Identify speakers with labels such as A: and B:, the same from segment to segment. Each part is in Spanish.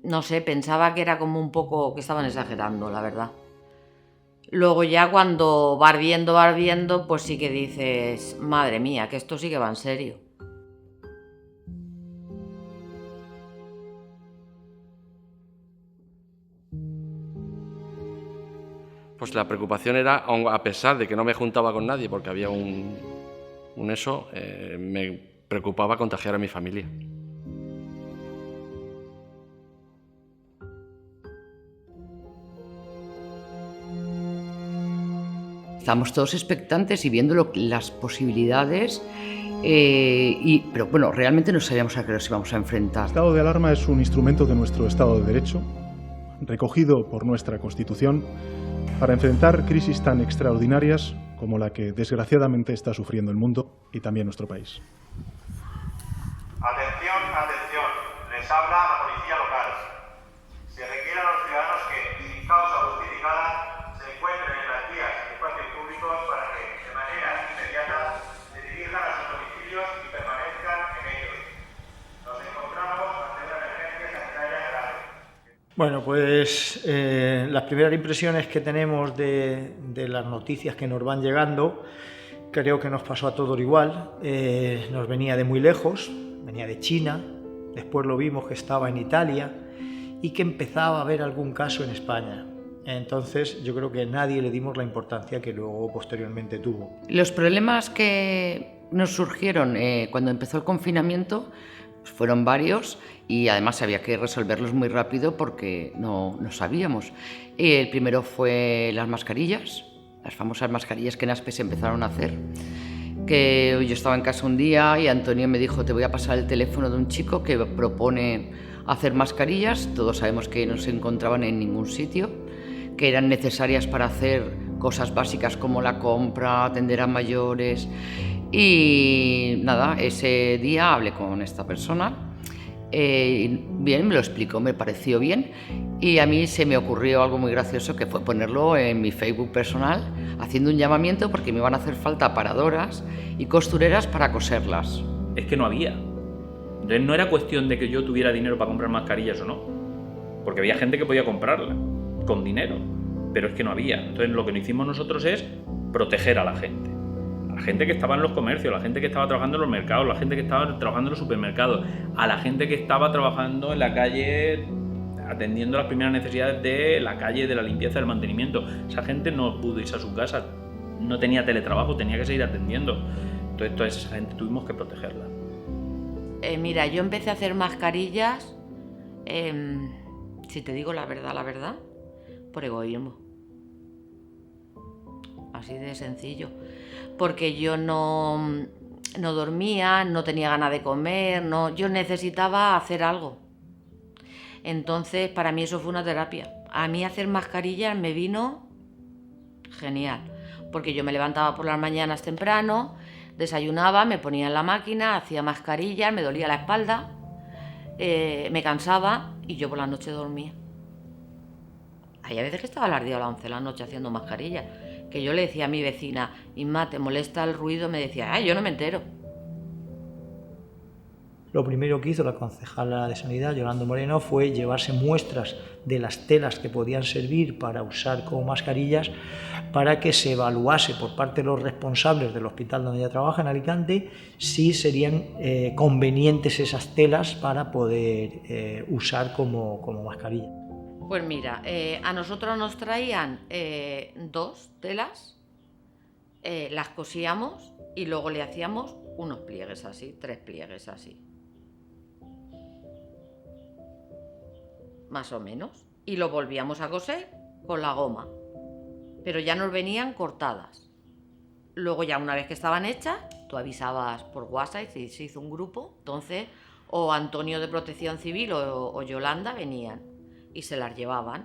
A: no sé, pensaba que era como un poco que estaban exagerando, la verdad. Luego ya cuando vas viendo, pues sí que dices, madre mía, que esto sí que va en serio.
B: Pues la preocupación era, aun a pesar de que no me juntaba con nadie porque había me preocupaba contagiar a mi familia.
C: Estábamos todos expectantes y viendo las posibilidades, pero bueno, realmente no sabíamos a qué nos íbamos a enfrentar.
D: El estado de alarma es un instrumento de nuestro Estado de Derecho, recogido por nuestra Constitución, para enfrentar crisis tan extraordinarias como la que desgraciadamente está sufriendo el mundo y también nuestro país.
E: Atención, atención, les habla la policía local. Se requiere a los ciudadanos que, sin causa justificada, se encuentren en las vías y espacios públicos para que, de manera inmediata, se dirijan a sus domicilios y permanezcan en ellos. Nos encontramos ante una emergencia sanitaria grave.
F: Bueno, pues las primeras impresiones que tenemos de las noticias que nos van llegando, creo que nos pasó a todos igual. Nos venía de muy lejos, venía de China, después lo vimos que estaba en Italia y que empezaba a haber algún caso en España. Entonces yo creo que nadie le dimos la importancia que luego posteriormente tuvo.
C: Los problemas que nos surgieron cuando empezó el confinamiento fueron varios y además había que resolverlos muy rápido porque no sabíamos. El primero fue las mascarillas, las famosas mascarillas que en Aspe se empezaron a hacer. Que yo estaba en casa un día y Antonio me dijo, te voy a pasar el teléfono de un chico que propone hacer mascarillas. Todos sabemos que no se encontraban en ningún sitio, que eran necesarias para hacer cosas básicas como la compra, atender a mayores. Y nada, ese día hablé con esta persona. Bien, me lo explicó, me pareció bien y a mí se me ocurrió algo muy gracioso que fue ponerlo en mi Facebook personal haciendo un llamamiento porque me iban a hacer falta paradoras y costureras para coserlas.
G: Es que no había. Entonces no era cuestión de que yo tuviera dinero para comprar mascarillas o no, porque había gente que podía comprarla con dinero, pero es que no había. Entonces lo que no hicimos nosotros es proteger a la gente que estaba en los comercios, la gente que estaba trabajando en los mercados, la gente que estaba trabajando en los supermercados, a la gente que estaba trabajando en la calle atendiendo las primeras necesidades de la calle, de la limpieza, del mantenimiento. Esa gente no pudo irse a su casa, no tenía teletrabajo, tenía que seguir atendiendo. Entonces toda esa gente tuvimos que protegerla.
A: Mira, yo empecé a hacer mascarillas, si te digo la verdad, por egoísmo. Así de sencillo. Porque yo no dormía, no tenía ganas de comer, yo necesitaba hacer algo. Entonces, para mí eso fue una terapia. A mí hacer mascarillas me vino genial, porque yo me levantaba por las mañanas temprano, desayunaba, me ponía en la máquina, hacía mascarillas, me dolía la espalda, me cansaba y yo por la noche dormía. Hay veces que estaba a las 10 o las 11 de la noche haciendo mascarillas, que yo le decía a mi vecina, Inma, ¿te molesta el ruido? Me decía, yo no me entero.
F: Lo primero que hizo la concejala de Sanidad, Yolanda Moreno, fue llevarse muestras de las telas que podían servir para usar como mascarillas para que se evaluase por parte de los responsables del hospital donde ella trabaja, en Alicante, si serían convenientes esas telas para poder usar como mascarilla.
A: Pues mira, a nosotros nos traían 2 telas, las cosíamos y luego le hacíamos unos pliegues así, 3 pliegues así. Más o menos. Y lo volvíamos a coser con la goma. Pero ya nos venían cortadas. Luego ya una vez que estaban hechas, tú avisabas por WhatsApp y se hizo un grupo. Entonces, o Antonio de Protección Civil o Yolanda venían y se las llevaban.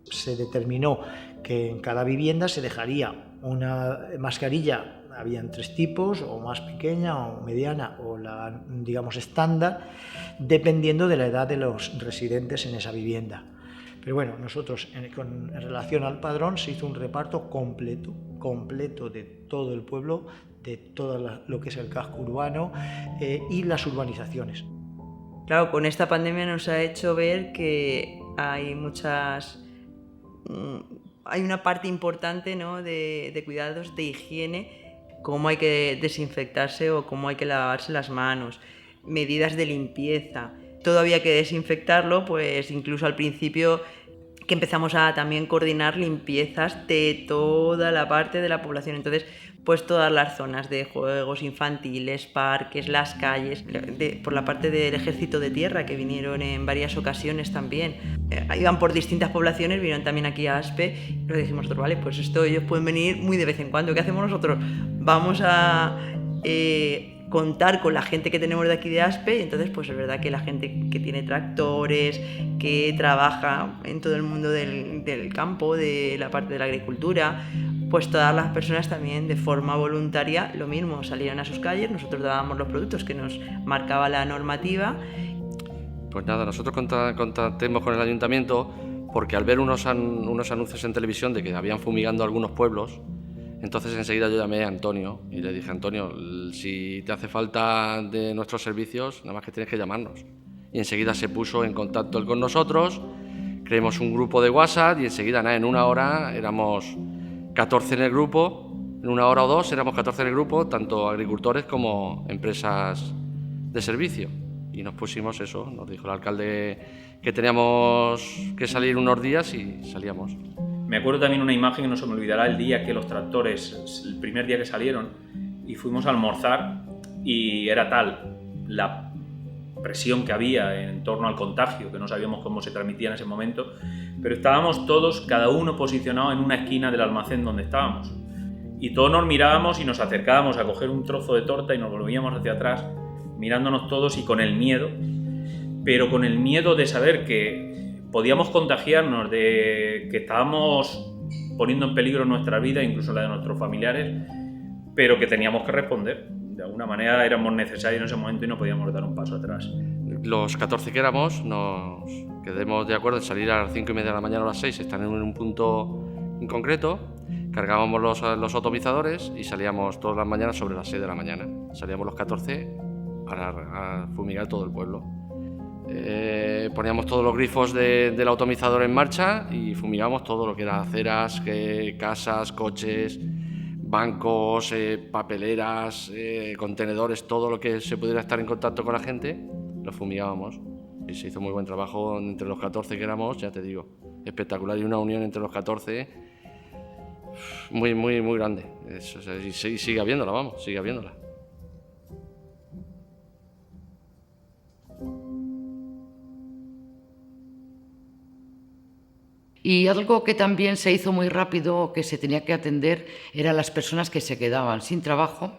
F: Se determinó que en cada vivienda se dejaría una mascarilla, habían 3 tipos, o más pequeña o mediana o la, digamos, estándar, dependiendo de la edad de los residentes en esa vivienda. Pero bueno, nosotros en relación al padrón se hizo un reparto completo de todo el pueblo, de todo lo que es el casco urbano y las urbanizaciones.
H: Claro, con esta pandemia nos ha hecho ver que hay una parte importante, ¿no?, de cuidados de higiene, cómo hay que desinfectarse o cómo hay que lavarse las manos, medidas de limpieza. Todo había que desinfectarlo, pues incluso al principio que empezamos a también coordinar limpiezas de toda la parte de la población. Entonces, pues todas las zonas de juegos infantiles, parques, las calles, por la parte del Ejército de Tierra, que vinieron en varias ocasiones también. Iban por distintas poblaciones, vinieron también aquí a Aspe, y nos dijimos nosotros, vale, pues esto ellos pueden venir muy de vez en cuando. ¿Qué hacemos nosotros? Vamos a contar con la gente que tenemos de aquí de Aspe, y entonces pues es verdad que la gente que tiene tractores, que trabaja en todo el mundo del campo, de la parte de la agricultura, pues todas las personas también de forma voluntaria lo mismo, salían a sus calles, nosotros dábamos los productos que nos marcaba la normativa.
B: Pues nada, nosotros contactemos con el ayuntamiento porque al ver unos anuncios en televisión de que habían fumigando algunos pueblos, entonces enseguida yo llamé a Antonio y le dije, Antonio, si te hace falta de nuestros servicios, nada más que tienes que llamarnos. Y enseguida se puso en contacto él con nosotros, creamos un grupo de WhatsApp y enseguida, nada, en una hora éramos 14 en el grupo, en una hora o dos éramos 14 en el grupo, tanto agricultores como empresas de servicio. Y nos pusimos eso, nos dijo el alcalde que teníamos que salir unos días y salíamos.
G: Me acuerdo también una imagen que no se me olvidará, el día que los tractores, el primer día que salieron, y fuimos a almorzar y era tal la presión que había en torno al contagio, que no sabíamos cómo se transmitía en ese momento, pero estábamos todos, cada uno posicionado en una esquina del almacén donde estábamos. Y todos nos mirábamos y nos acercábamos a coger un trozo de torta y nos volvíamos hacia atrás, mirándonos todos y con el miedo, pero con el miedo de saber que podíamos contagiarnos, de que estábamos poniendo en peligro nuestra vida, incluso la de nuestros familiares, pero que teníamos que responder. De alguna manera éramos necesarios en ese momento y no podíamos dar un paso atrás.
B: Los 14 que éramos nos quedamos de acuerdo en salir a las 5:30 de la mañana o a las 6, estar en un punto en concreto, cargábamos los atomizadores y salíamos todas las mañanas sobre las 6 de la mañana. Salíamos los 14 para fumigar todo el pueblo. Poníamos todos los grifos del atomizador en marcha y fumigábamos todo lo que era aceras, casas, coches, bancos, papeleras, contenedores, todo lo que se pudiera estar en contacto con la gente, lo fumigábamos. Y se hizo muy buen trabajo entre los 14 que éramos, ya te digo, espectacular, y una unión entre los 14 muy, muy, muy grande. Y sigue habiéndola, vamos, sigue habiéndola.
C: Y algo que también se hizo muy rápido, que se tenía que atender, eran las personas que se quedaban sin trabajo,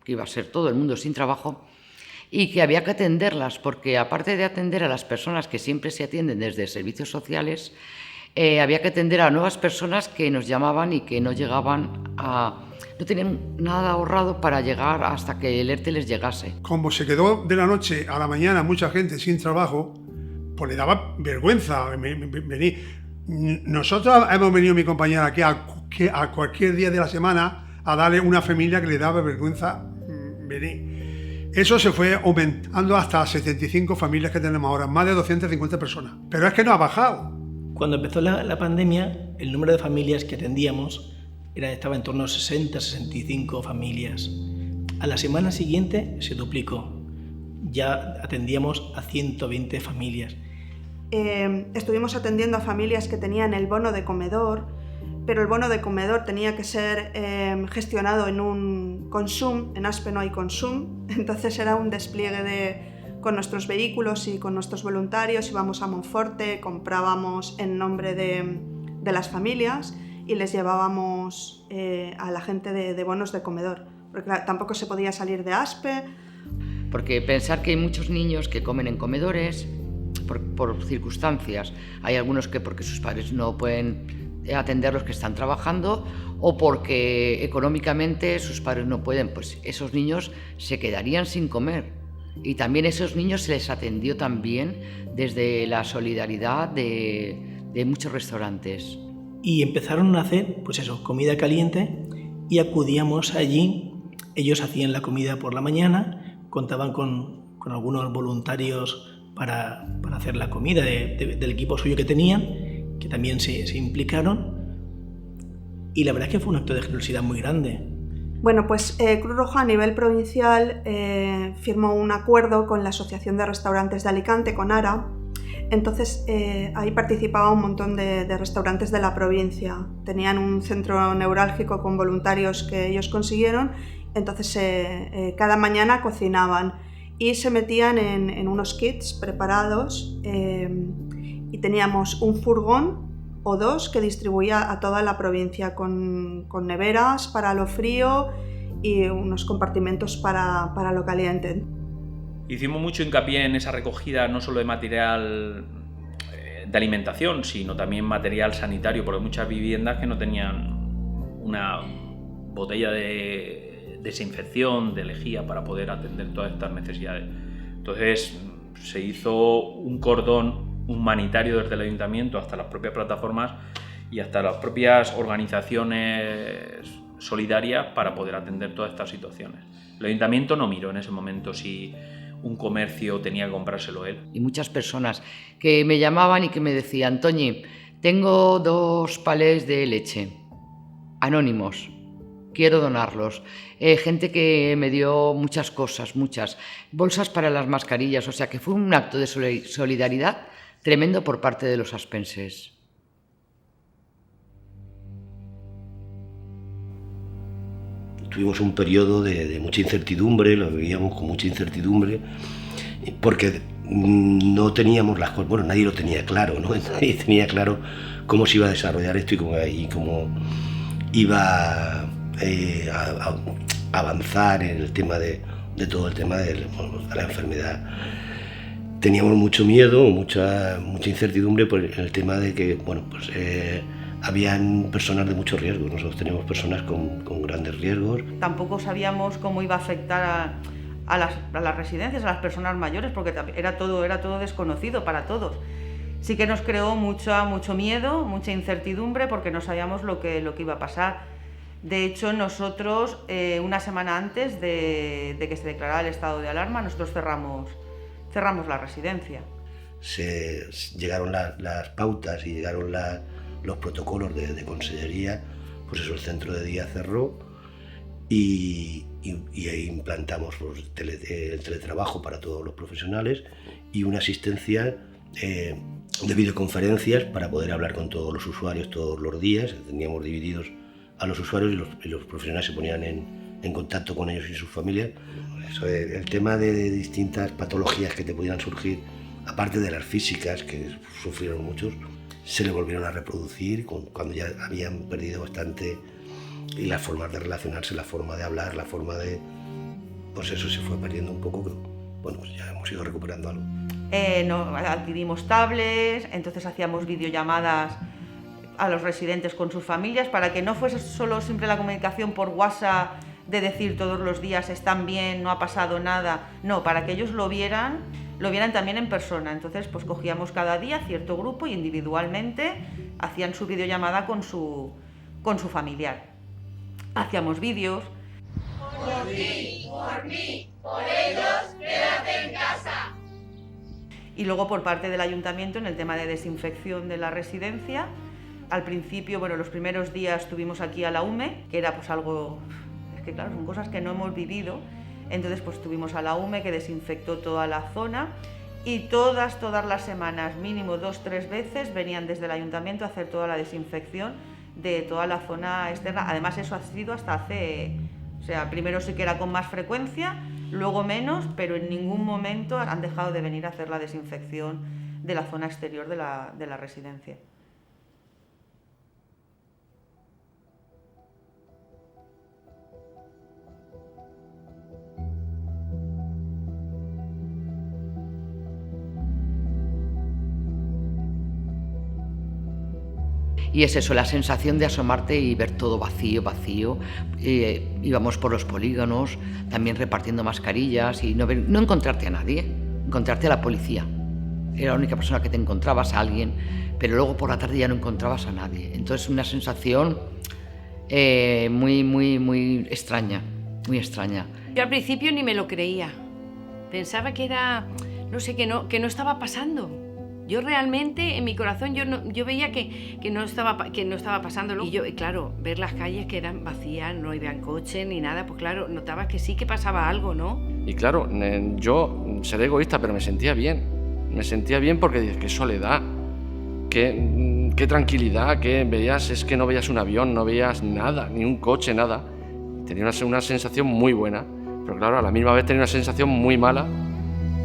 C: que iba a ser todo el mundo sin trabajo, y que había que atenderlas, porque aparte de atender a las personas que siempre se atienden desde servicios sociales, había que atender a nuevas personas que nos llamaban y que no llegaban no tenían nada ahorrado para llegar hasta que el ERTE les llegase.
I: Como se quedó de la noche a la mañana mucha gente sin trabajo, pues le daba vergüenza venir. Nosotros hemos venido, mi compañera, aquí a cualquier día de la semana a darle una familia que le daba vergüenza venir. Eso se fue aumentando hasta 75 familias que tenemos ahora, más de 250 personas. Pero es que no ha bajado.
J: Cuando empezó la pandemia, el número de familias que atendíamos estaba en torno a 60-65 familias. A la semana siguiente se duplicó. Ya atendíamos a 120 familias.
K: Estuvimos atendiendo a familias que tenían el bono de comedor, pero el bono de comedor tenía que ser gestionado en un Consum. En Aspe no hay Consum, entonces era un despliegue con nuestros vehículos y con nuestros voluntarios. Íbamos a Monforte, comprábamos en nombre de las familias y les llevábamos a la gente de bonos de comedor, porque tampoco se podía salir de Aspe.
C: Porque pensar que hay muchos niños que comen en comedores por circunstancias. Hay algunos que porque sus padres no pueden atender los que están trabajando o porque económicamente sus padres no pueden, pues esos niños se quedarían sin comer. Y también a esos niños se les atendió también desde la solidaridad de muchos restaurantes.
J: Y empezaron a hacer, pues eso, comida caliente y acudíamos allí. Ellos hacían la comida por la mañana, contaban con algunos voluntarios para hacer la comida del equipo suyo que tenían, que también se implicaron, y la verdad es que fue un acto de generosidad muy grande.
K: Bueno, pues Cruz Roja a nivel provincial firmó un acuerdo con la Asociación de Restaurantes de Alicante, con ARA. Entonces ahí participaba un montón de restaurantes de la provincia. Tenían un centro neurálgico con voluntarios que ellos consiguieron. Entonces cada mañana cocinaban y se metían en unos kits preparados y teníamos un furgón o dos que distribuía a toda la provincia con neveras para lo frío y unos compartimentos para lo caliente.
G: Hicimos mucho hincapié en esa recogida no solo de material de alimentación, sino también material sanitario, porque hay muchas viviendas que no tenían una botella de desinfección, de lejía para poder atender todas estas necesidades. Entonces se hizo un cordón humanitario desde el ayuntamiento hasta las propias plataformas y hasta las propias organizaciones solidarias para poder atender todas estas situaciones. El ayuntamiento no miró en ese momento si un comercio tenía que comprárselo él.
C: Y muchas personas que me llamaban y que me decían: Toñi, tengo 2 palés de leche, anónimos, quiero donarlos. Gente que me dio muchas cosas, muchas bolsas para las mascarillas, o sea que fue un acto de solidaridad tremendo por parte de los aspenses.
L: Tuvimos un periodo de mucha incertidumbre, lo vivíamos con mucha incertidumbre, porque no teníamos las cosas, bueno, nadie lo tenía claro, ¿no? Nadie tenía claro cómo se iba a desarrollar esto y cómo iba a avanzar en el tema de todo el tema de la enfermedad. Teníamos mucho miedo, mucha incertidumbre por el tema de que, bueno, pues habían personas de mucho riesgo. Nosotros teníamos personas con grandes riesgos.
A: Tampoco sabíamos cómo iba a afectar a las residencias, a las personas mayores, porque era todo desconocido para todos. Sí que nos creó mucho miedo, mucha incertidumbre, porque no sabíamos lo que iba a pasar. De hecho, nosotros, una semana antes de que se declarara el estado de alarma, nosotros cerramos la residencia.
L: Llegaron las pautas y llegaron los protocolos de consellería, pues eso, el centro de día cerró y ahí implantamos el teletrabajo para todos los profesionales y una asistencia de videoconferencias para poder hablar con todos los usuarios todos los días. Teníamos divididos a los usuarios y los profesionales se ponían en contacto con ellos y sus familias. Eso, el tema de distintas patologías que te pudieran surgir, aparte de las físicas que sufrieron muchos, se le volvieron a reproducir cuando ya habían perdido bastante, y las formas de relacionarse, la forma de hablar, la forma de... pues eso se fue perdiendo un poco, pero bueno, pues ya hemos ido recuperando algo.
A: Adquirimos tablets, entonces hacíamos videollamadas a los residentes con sus familias para que no fuese solo siempre la comunicación por WhatsApp de decir todos los días están bien, no ha pasado nada, no, para que ellos lo vieran también en persona. Entonces pues cogíamos cada día cierto grupo y individualmente hacían su videollamada con su familiar. Hacíamos vídeos.
M: Por ti, por ellos, quédate en casa.
A: Y luego por parte del ayuntamiento en el tema de desinfección de la residencia. Al principio, bueno, los primeros días tuvimos aquí a la UME, que era pues algo... es que claro, son cosas que no hemos vivido. Entonces pues tuvimos a la UME que desinfectó toda la zona y todas las semanas, mínimo 2-3 veces, venían desde el ayuntamiento a hacer toda la desinfección de toda la zona externa. Además eso ha sido hasta hace... o sea, primero sí que era con más frecuencia, luego menos, pero en ningún momento han dejado de venir a hacer la desinfección de la zona exterior de la residencia.
C: Y es eso, la sensación de asomarte y ver todo vacío. Íbamos por los polígonos, también repartiendo mascarillas y no encontrarte a nadie, encontrarte a la policía. Era la única persona que te encontrabas, a alguien, pero luego por la tarde ya no encontrabas a nadie. Entonces una sensación muy extraña, muy extraña.
N: Yo al principio ni me lo creía. Pensaba que era... no sé, que no estaba pasando. Yo realmente, en mi corazón, yo veía que no estaba pasando. Y yo, claro, ver las calles que eran vacías, no había coches ni nada, pues claro, notabas que sí que pasaba algo, ¿no?
B: Y claro, yo seré egoísta, pero me sentía bien. Me sentía bien porque dices, qué soledad, qué tranquilidad, que veías, es que no veías un avión, no veías nada, ni un coche, nada. Tenía una sensación muy buena, pero claro, a la misma vez tenía una sensación muy mala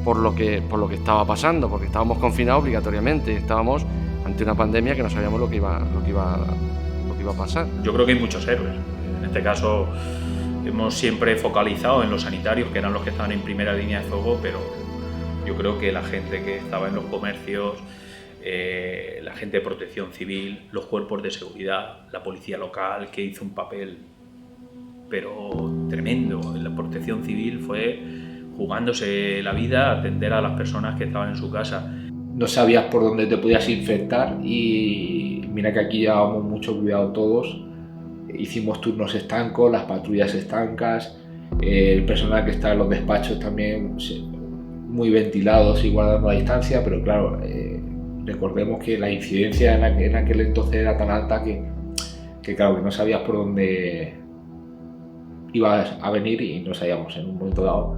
B: por lo que estaba pasando, porque estábamos confinados obligatoriamente, estábamos ante una pandemia que no sabíamos lo que iba a pasar.
G: Yo creo que hay muchos héroes. En este caso hemos siempre focalizado en los sanitarios, que eran los que estaban en primera línea de fuego, pero yo creo que la gente que estaba en los comercios, la gente de protección civil, los cuerpos de seguridad, la policía local, que hizo un papel pero tremendo. La protección civil fue jugándose la vida a atender a las personas que estaban en su casa.
O: No sabías por dónde te podías infectar y mira que aquí llevábamos mucho cuidado todos. Hicimos turnos estancos, las patrullas estancas, el personal que está en los despachos también muy ventilados y guardando la distancia, pero claro, recordemos que la incidencia en aquel entonces era tan alta que claro, que no sabías por dónde ibas a venir y no sabíamos en un momento dado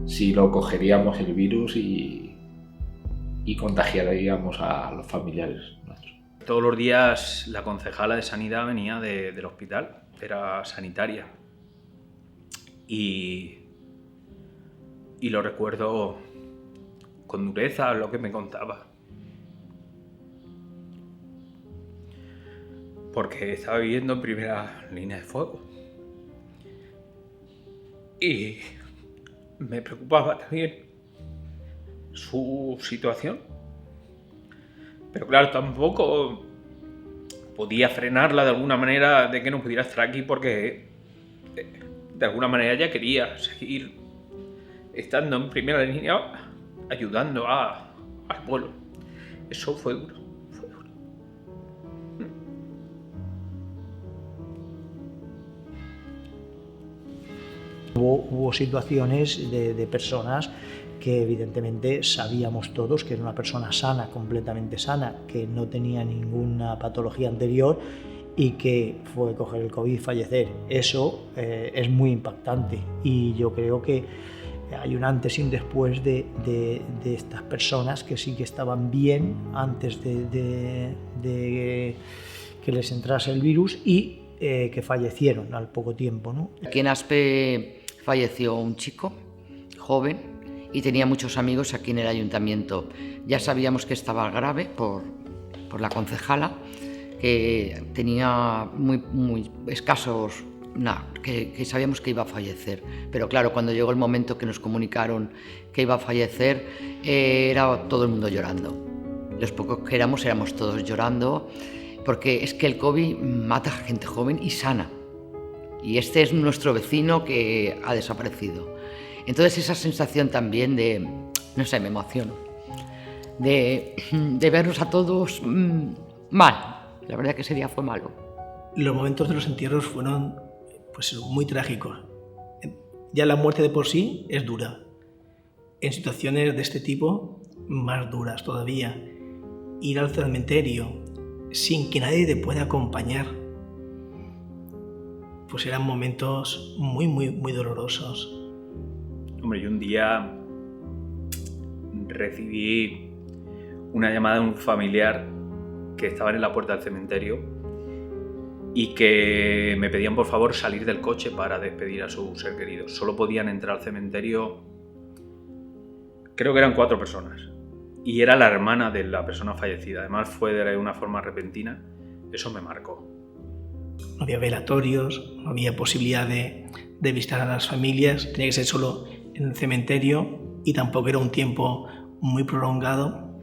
O: si lo cogeríamos el virus y contagiaríamos a los familiares nuestros.
G: Todos los días la concejala de Sanidad venía del hospital, era sanitaria. Y lo recuerdo con dureza lo que me contaba. Porque estaba viviendo en primera línea de fuego. Y me preocupaba también su situación. Pero claro, tampoco podía frenarla de alguna manera de que no pudiera estar aquí porque de alguna manera ella quería seguir estando en primera línea ayudando al pueblo. Eso fue duro.
F: Hubo situaciones de personas que evidentemente sabíamos todos que era una persona sana, completamente sana, que no tenía ninguna patología anterior y que fue coger el COVID y fallecer. Eso es muy impactante y yo creo que hay un antes y un después de estas personas que sí que estaban bien antes de que les entrase el virus y que fallecieron al poco tiempo, ¿no?
C: Aquí en Aspe falleció un chico joven y tenía muchos amigos aquí en el ayuntamiento. Ya sabíamos que estaba grave por la concejala, que tenía muy escasos, que sabíamos que iba a fallecer. Pero claro, cuando llegó el momento que nos comunicaron que iba a fallecer, era todo el mundo llorando. Los pocos que éramos todos llorando, porque es que el COVID mata a gente joven y sana. Y este es nuestro vecino que ha desaparecido. Entonces esa sensación también de, no sé, me emociono, de vernos a todos mal. La verdad que ese día fue malo.
J: Los momentos de los entierros fueron pues, muy trágicos. Ya la muerte de por sí es dura. En situaciones de este tipo, más duras todavía. Ir al cementerio sin que nadie te pueda acompañar, pues eran momentos muy dolorosos.
G: Hombre, yo un día recibí una llamada de un familiar que estaban en la puerta del cementerio y que me pedían por favor salir del coche para despedir a su ser querido. Solo podían entrar al cementerio, creo que eran 4 personas, y era la hermana de la persona fallecida. Además fue de una forma repentina. Eso me marcó.
J: No había velatorios, no había posibilidad de visitar a las familias, tenía que ser solo en el cementerio y tampoco era un tiempo muy prolongado,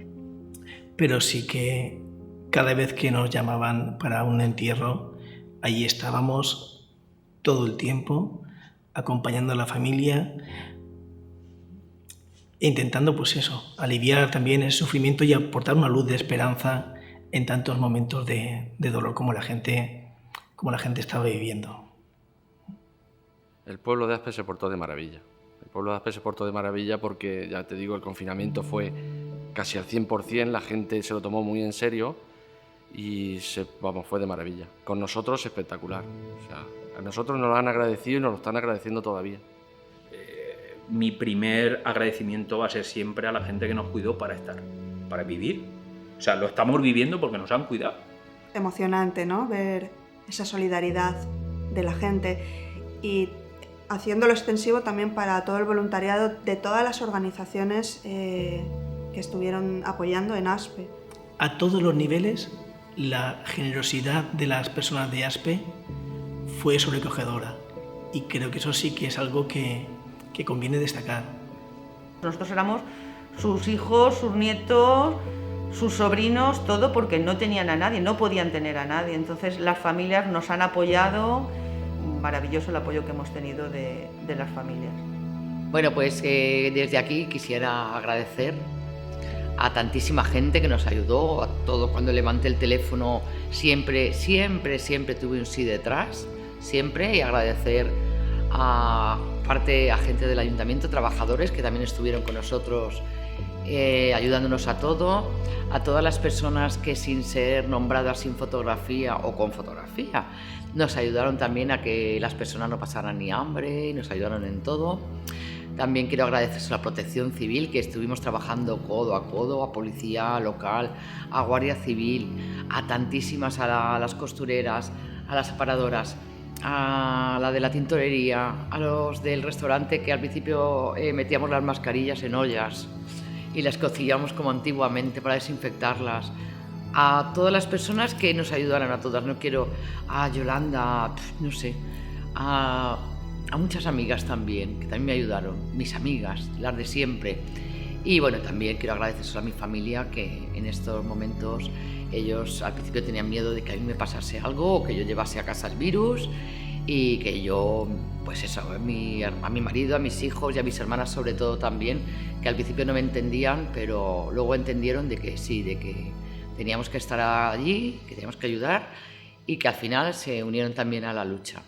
J: pero sí que cada vez que nos llamaban para un entierro, allí estábamos todo el tiempo acompañando a la familia e intentando pues eso, aliviar también el sufrimiento y aportar una luz de esperanza en tantos momentos de dolor como la gente estaba viviendo.
B: El pueblo de Aspe se portó de maravilla. pueblo de Aspe se portó de maravilla porque, ya te digo, el confinamiento fue casi al 100%, la gente se lo tomó muy en serio y fue de maravilla. Con nosotros espectacular. O sea, a nosotros nos lo han agradecido y nos lo están agradeciendo todavía.
G: Mi primer agradecimiento va a ser siempre a la gente que nos cuidó para vivir. O sea, lo estamos viviendo porque nos han cuidado.
K: Emocionante, ¿no? Ver esa solidaridad de la gente y haciéndolo extensivo también para todo el voluntariado de todas las organizaciones que estuvieron apoyando en Aspe.
J: A todos los niveles, la generosidad de las personas de Aspe fue sobrecogedora y creo que eso sí que es algo que conviene destacar.
A: Nosotros éramos sus hijos, sus nietos, sus sobrinos, todo porque no tenían a nadie, no podían tener a nadie. Entonces las familias nos han apoyado, maravilloso el apoyo que hemos tenido de las familias.
C: Bueno, pues desde aquí quisiera agradecer a tantísima gente que nos ayudó, a todo. Cuando levanté el teléfono siempre tuve un sí detrás, siempre, y agradecer a gente del ayuntamiento, trabajadores que también estuvieron con nosotros ayudándonos a todo, a todas las personas que sin ser nombradas sin fotografía o con fotografía nos ayudaron también a que las personas no pasaran ni hambre, nos ayudaron en todo. También quiero agradecer a la Protección Civil, que estuvimos trabajando codo a codo, a Policía Local, a Guardia Civil, a tantísimas, a las costureras, a las aparadoras, a la de la tintorería, a los del restaurante que al principio metíamos las mascarillas en ollas y las cocíamos como antiguamente para desinfectarlas, a todas las personas que nos ayudaron, a todas, no quiero, a Yolanda, no sé, a muchas amigas también, que también me ayudaron, mis amigas, las de siempre. Y bueno, también quiero agradecer a mi familia, que en estos momentos ellos al principio tenían miedo de que a mí me pasase algo o que yo llevase a casa el virus, y que yo, pues eso, a mi marido, a mis hijos y a mis hermanas sobre todo también, que al principio no me entendían, pero luego entendieron de que sí, de que teníamos que estar allí, que teníamos que ayudar, y que al final se unieron también a la lucha.